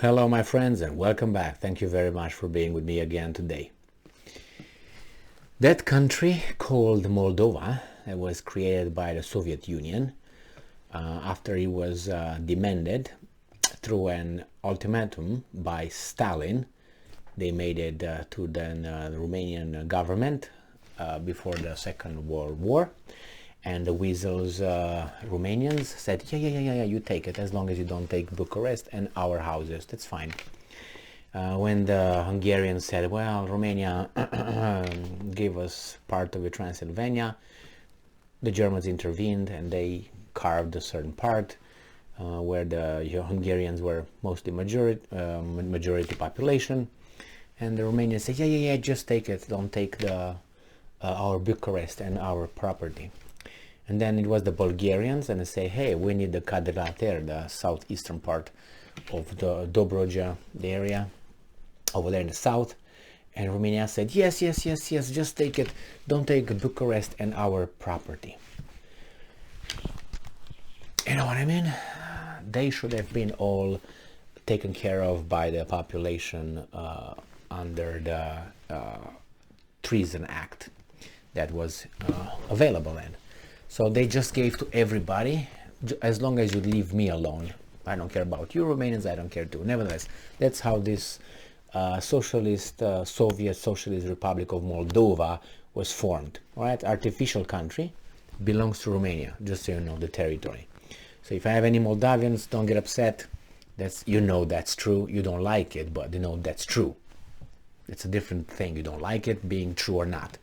Hello my friends and welcome back. Thank you very much for being with me again today. That country called Moldova, it was created by the Soviet Union after it was demanded through an ultimatum by Stalin. They made it to the Romanian government before the Second World War, and the weasels Romanians said, yeah, you take it as long as you don't take Bucharest and our houses, that's fine. When the Hungarians said, well, Romania gave us part of the Transylvania, the Germans intervened and they carved a certain part where the Hungarians were mostly majority population, and the Romanians said, yeah, just take it, don't take the our Bucharest and our property. And then it was the Bulgarians, and they say, hey, we need the Cadelater, the southeastern part of the Dobroja, the area over there in the south. And Romania said, yes, just take it, don't take Bucharest and our property. You know what I mean? They should have been all taken care of by the population under the Treason Act that was available then. So they just gave to everybody, as long as you leave me alone. I don't care about you Romanians, I don't care too. Nevertheless, that's how this Soviet Socialist Republic of Moldova was formed. Right? Artificial country, belongs to Romania, just so you know the territory. So if I have any Moldavians, don't get upset. That's true. You don't like it, but that's true. It's a different thing. You don't like it being true or not.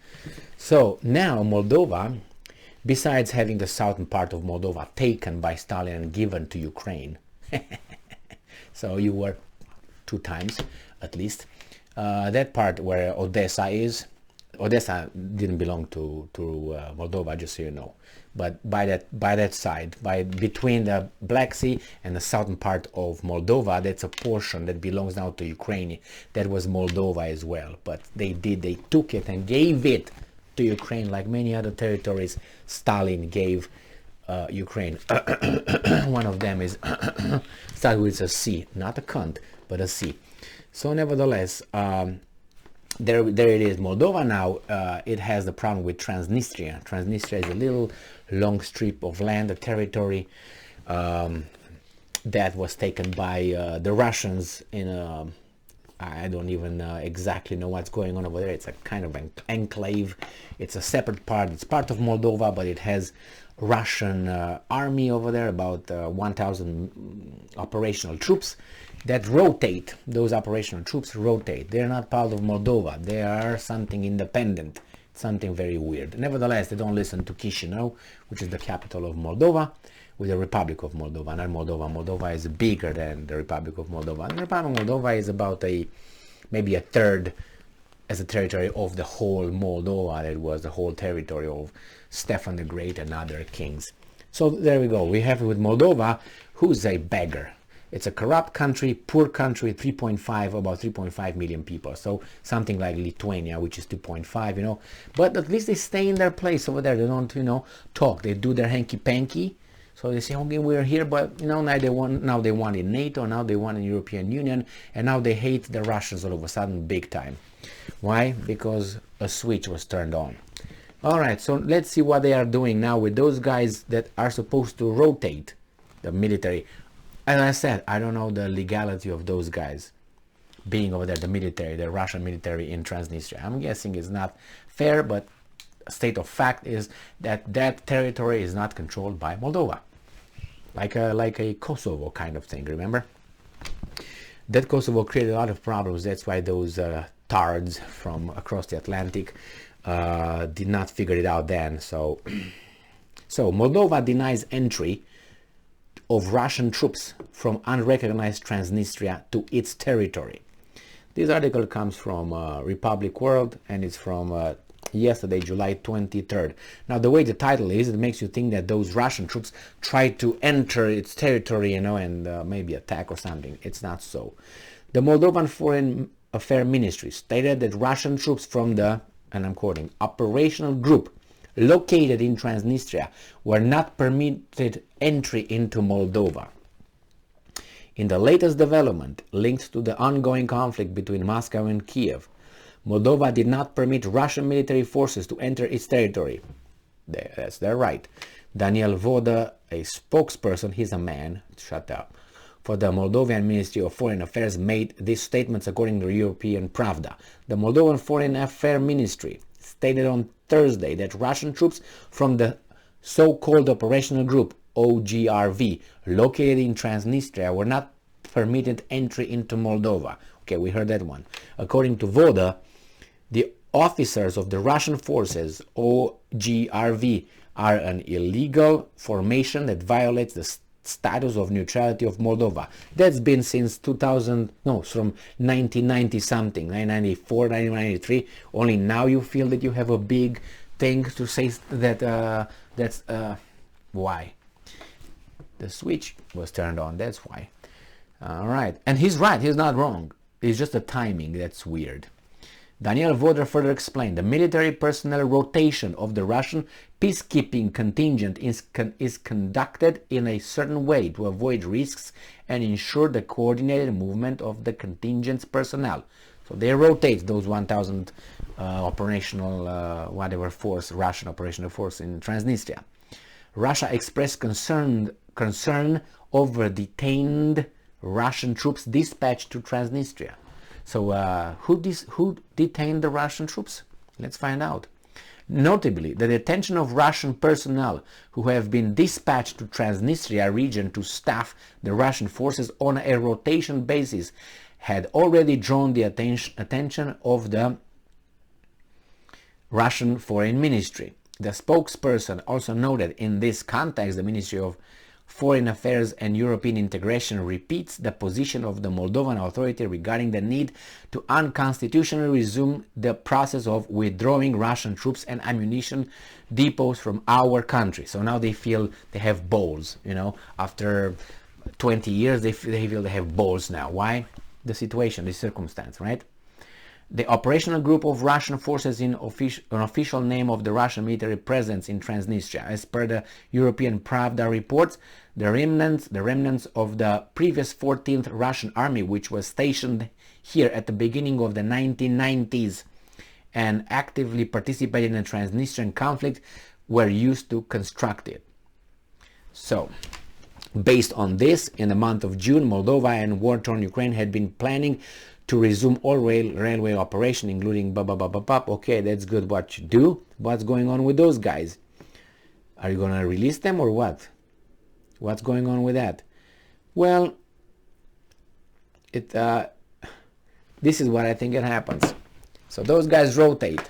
So now Moldova, besides having the southern part of Moldova taken by Stalin and given to Ukraine, so you were two times at least, that part where Odessa Odessa didn't belong to Moldova, just so you know, but by that side, between the Black Sea and the southern part of Moldova, that's a portion that belongs now to Ukraine. That was Moldova as well, but they took it and gave it to Ukraine, like many other territories Stalin gave Ukraine. One of them is started with a C, not a cunt, but a C. So nevertheless, there it is. Moldova now, it has the problem with Transnistria. Transnistria is a little long strip of land, a territory that was taken by the Russians in a, I don't even exactly know what's going on over there. It's a kind of an enclave. It's a separate part. It's part of Moldova, but it has Russian army over there, about 1,000 operational troops that rotate. Those operational troops rotate. They're not part of Moldova. They are something independent, something very weird. Nevertheless, they don't listen to Chisinau, which is the capital of Moldova, with the Republic of Moldova, not Moldova. Moldova is bigger than the Republic of Moldova. And the Republic of Moldova is about maybe a third as a territory of the whole Moldova. That was the whole territory of Stefan the Great and other kings. So there we go. We have with Moldova, who's a beggar. It's a corrupt country, poor country, about 3.5 million people. So something like Lithuania, which is 2.5, But at least they stay in their place over there. They don't, talk. They do their hanky-panky. So they say, okay, we're here, but now they want in NATO, now they want in European Union, and now they hate the Russians all of a sudden big time. Why? Because a switch was turned on. All right, so let's see what they are doing now with those guys that are supposed to rotate the military. As I said, I don't know the legality of those guys being over there, the military, the Russian military in Transnistria. I'm guessing it's not fair, but state of fact is that that territory is not controlled by Moldova, like a Kosovo kind of thing. Remember that Kosovo created a lot of problems. That's why those tards from across the Atlantic did not figure it out then. So Moldova denies entry of Russian troops from unrecognized Transnistria to its territory. This article comes from Republic World, and it's from yesterday, July 23rd. Now, the way the title is, it makes you think that those Russian troops tried to enter its territory, and maybe attack or something. It's not so. The Moldovan Foreign Affairs Ministry stated that Russian troops from the, and I'm quoting, operational group located in Transnistria were not permitted entry into Moldova. In the latest development linked to the ongoing conflict between Moscow and Kiev, Moldova did not permit Russian military forces to enter its territory. That's their right. Daniel Voda, a spokesperson, he's a man, shut up, for the Moldovan Ministry of Foreign Affairs, made these statements according to European Pravda. The Moldovan Foreign Affairs Ministry stated on Thursday that Russian troops from the so-called operational group OGRV located in Transnistria were not permitted entry into Moldova. Okay, we heard that one. According to Voda, the officers of the Russian forces OGRV are an illegal formation that violates the status of neutrality of Moldova. That's been since from 1990 something, 1994, 1993. Only now you feel that you have a big thing to say that that's why. The switch was turned on, that's why. All right, and he's right, he's not wrong. It's just the timing that's weird. Daniel Voda further explained, the military personnel rotation of the Russian peacekeeping contingent is conducted in a certain way to avoid risks and ensure the coordinated movement of the contingent's personnel. So they rotate those 1,000 operational whatever force, Russian operational force in Transnistria. Russia expressed concern over detained Russian troops dispatched to Transnistria. So who detained the Russian troops? Let's find out. Notably, the detention of Russian personnel who have been dispatched to Transnistria region to staff the Russian forces on a rotation basis had already drawn the attention of the Russian Foreign Ministry. The spokesperson also noted, in this context, the Ministry of Foreign Affairs and European Integration repeats the position of the Moldovan Authority regarding the need to unconstitutionally resume the process of withdrawing Russian troops and ammunition depots from our country. So now they feel they have balls, you know, after 20 years they feel they have balls now. Why? The situation, the circumstance, right? The operational group of Russian forces in an official name of the Russian military presence in Transnistria. As per the European Pravda reports, the remnants of the previous 14th Russian army, which was stationed here at the beginning of the 1990s and actively participated in the Transnistrian conflict, were used to construct it. So, based on this, in the month of June, Moldova and war-torn Ukraine had been planning to resume all railway operation, including Okay, that's good. What you do? What's going on with those guys? Are you gonna release them or what? What's going on with that? Well, this is what I think it happens. So those guys rotate,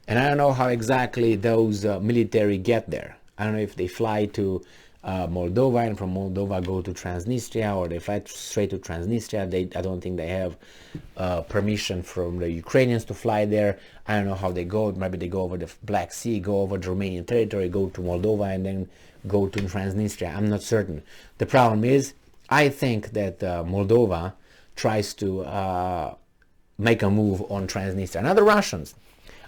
and I don't know how exactly those military get there. I don't know if they fly to Moldova and from Moldova go to Transnistria, or they fly straight to Transnistria. I don't think they have permission from the Ukrainians to fly there. I don't know how they go. Maybe they go over the Black Sea, go over the Romanian territory, go to Moldova, and then go to Transnistria. I'm not certain. The problem is, I think that Moldova tries to make a move on Transnistria. Not the Russians.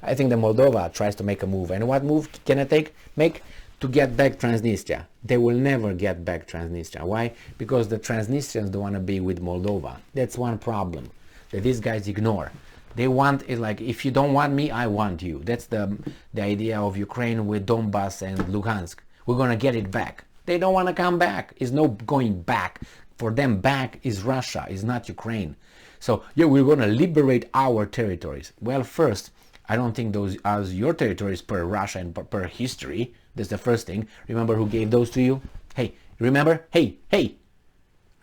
I think that Moldova tries to make a move. And what move can it make? To get back Transnistria. They will never get back Transnistria. Why? Because the Transnistrians don't want to be with Moldova. That's one problem that these guys ignore. They want it like, if you don't want me, I want you. That's the idea of Ukraine with Donbass and Luhansk. We're going to get it back. They don't want to come back. It's no going back. For them, back is Russia, is not Ukraine. So, yeah, we're going to liberate our territories. Well, first, I don't think those are your territories per Russia and per history. That's the first thing. Remember who gave those to you? Hey, remember? Hey,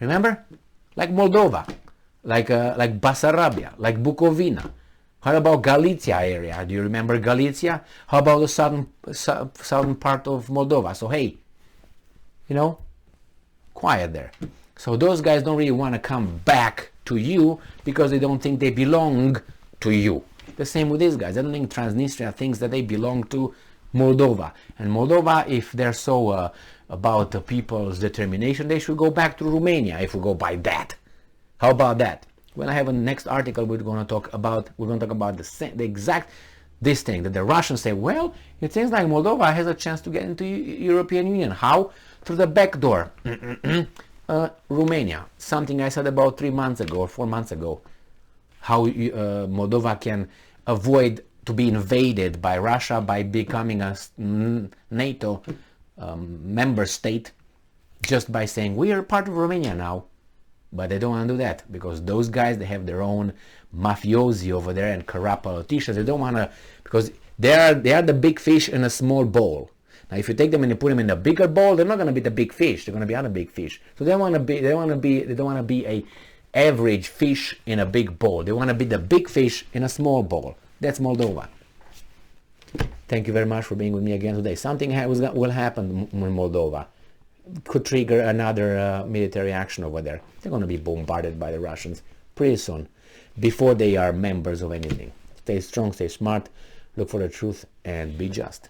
remember? Like Moldova, like Basarabia, like Bukovina. How about Galicia area? Do you remember Galicia? How about the southern part of Moldova? So hey, you know, quiet there. So those guys don't really want to come back to you because they don't think they belong to you. The same with these guys. I don't think Transnistria thinks that they belong to Moldova. And Moldova, if they're so about the people's determination, they should go back to Romania if we go by that. How about that? When I have a next article, we're going to talk about the exact this thing that the Russians say. Well, it seems like Moldova has a chance to get into European Union. How? Through the back door. Romania, something I said about 3 months ago or 4 months ago, how Moldova can avoid to be invaded by Russia by becoming a NATO member state just by saying we are part of Romania now. But they don't want to do that because those guys, they have their own mafiosi over there and corrupt politicians. They don't want to, because they are the big fish in a small bowl. Now, if you take them and you put them in a bigger bowl, they're not going to be the big fish. They're going to be other big fish. So they don't want to be a average fish in a big bowl. They want to be the big fish in a small bowl. That's Moldova. Thank you very much for being with me again today. Something will happen in Moldova. Could trigger another military action over there. They're going to be bombarded by the Russians pretty soon, before they are members of anything. Stay strong, stay smart, look for the truth, and be just.